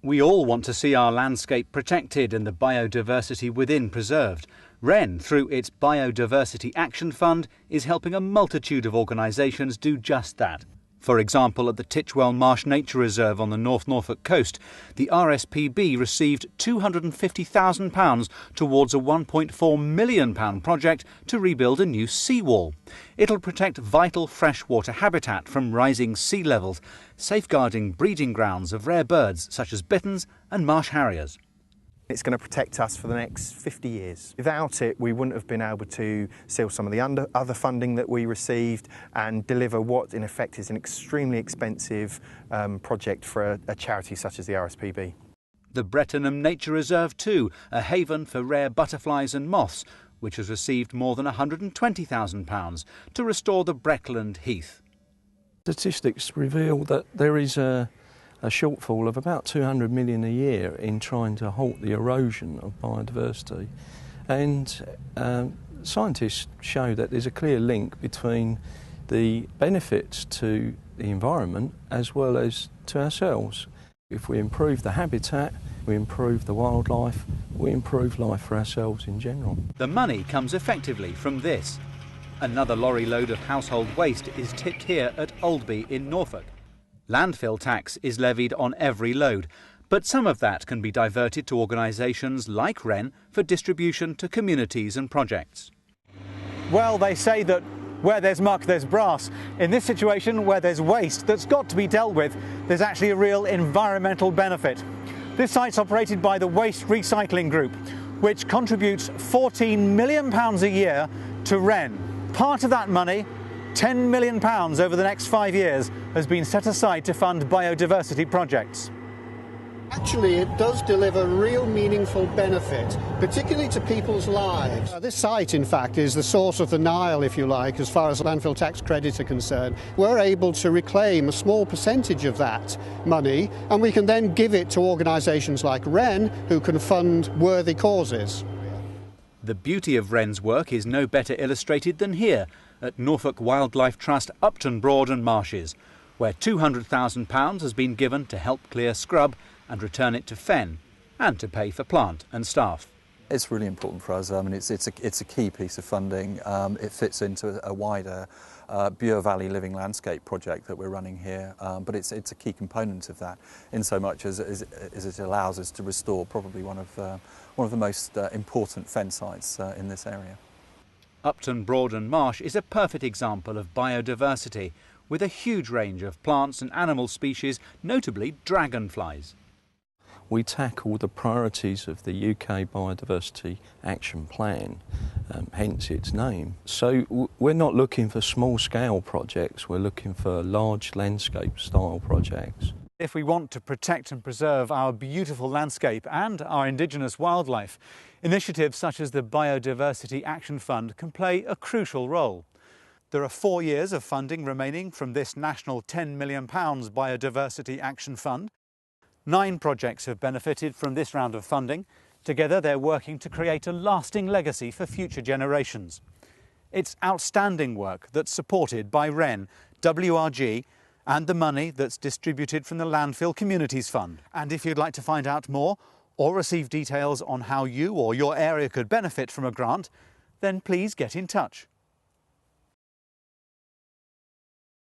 We all want to see our landscape protected and the biodiversity within preserved. WREN, through its Biodiversity Action Fund, is helping a multitude of organisations do just that. For example, at the Titchwell Marsh Nature Reserve on the North Norfolk coast, the RSPB received £250,000 towards a £1.4 million project to rebuild a new seawall. It'll protect vital freshwater habitat from rising sea levels, safeguarding breeding grounds of rare birds such as bitterns and marsh harriers. It's going to protect us for the next 50 years. Without it, we wouldn't have been able to seal some of the other funding that we received and deliver what, in effect, is an extremely expensive project for a charity such as the RSPB. The Brettonham Nature Reserve too, a haven for rare butterflies and moths, which has received more than £120,000 to restore the Breckland Heath. Statistics reveal that there is a shortfall of about 200 million a year in trying to halt the erosion of biodiversity, and scientists show that there's a clear link between the benefits to the environment as well as to ourselves. If we improve the habitat, we improve the wildlife, we improve life for ourselves in general. The money comes effectively from this. Another lorry load of household waste is tipped here at Oldby in Norfolk. Landfill tax is levied on every load, but some of that can be diverted to organisations like WREN for distribution to communities and projects. Well, they say that where there's muck, there's brass. In this situation, where there's waste that's got to be dealt with, there's actually a real environmental benefit. This site's operated by the Waste Recycling Group, which contributes £14 million a year to WREN. Part of that money, £10 million over the next 5 years, has been set aside to fund biodiversity projects. Actually, it does deliver real meaningful benefit, particularly to people's lives. This site, in fact, is the source of the Nile, if you like, as far as landfill tax credits are concerned. We're able to reclaim a small percentage of that money, and we can then give it to organisations like WREN, who can fund worthy causes. The beauty of WREN's work is no better illustrated than here, at Norfolk Wildlife Trust Upton Broad and Marshes, where £200,000 has been given to help clear scrub and return it to fen, and to pay for plant and staff. It's really important for us. I mean, it's a key piece of funding. It fits into a wider Bure Valley Living Landscape project that we're running here, but it's a key component of that, in so much as it allows us to restore probably one of the most important fen sites in this area. Upton Broad and Marsh is a perfect example of biodiversity, with a huge range of plants and animal species, notably dragonflies. We tackle the priorities of the UK Biodiversity Action Plan, hence its name. So we're not looking for small-scale projects, we're looking for large landscape-style projects. If we want to protect and preserve our beautiful landscape and our indigenous wildlife, initiatives such as the Biodiversity Action Fund can play a crucial role. There are 4 years of funding remaining from this national £10 million Biodiversity Action Fund. 9 projects have benefited from this round of funding. Together they're working to create a lasting legacy for future generations. It's outstanding work that's supported by WREN, WRG, and the money that's distributed from the Landfill Communities Fund. And if you'd like to find out more or receive details on how you or your area could benefit from a grant, then please get in touch.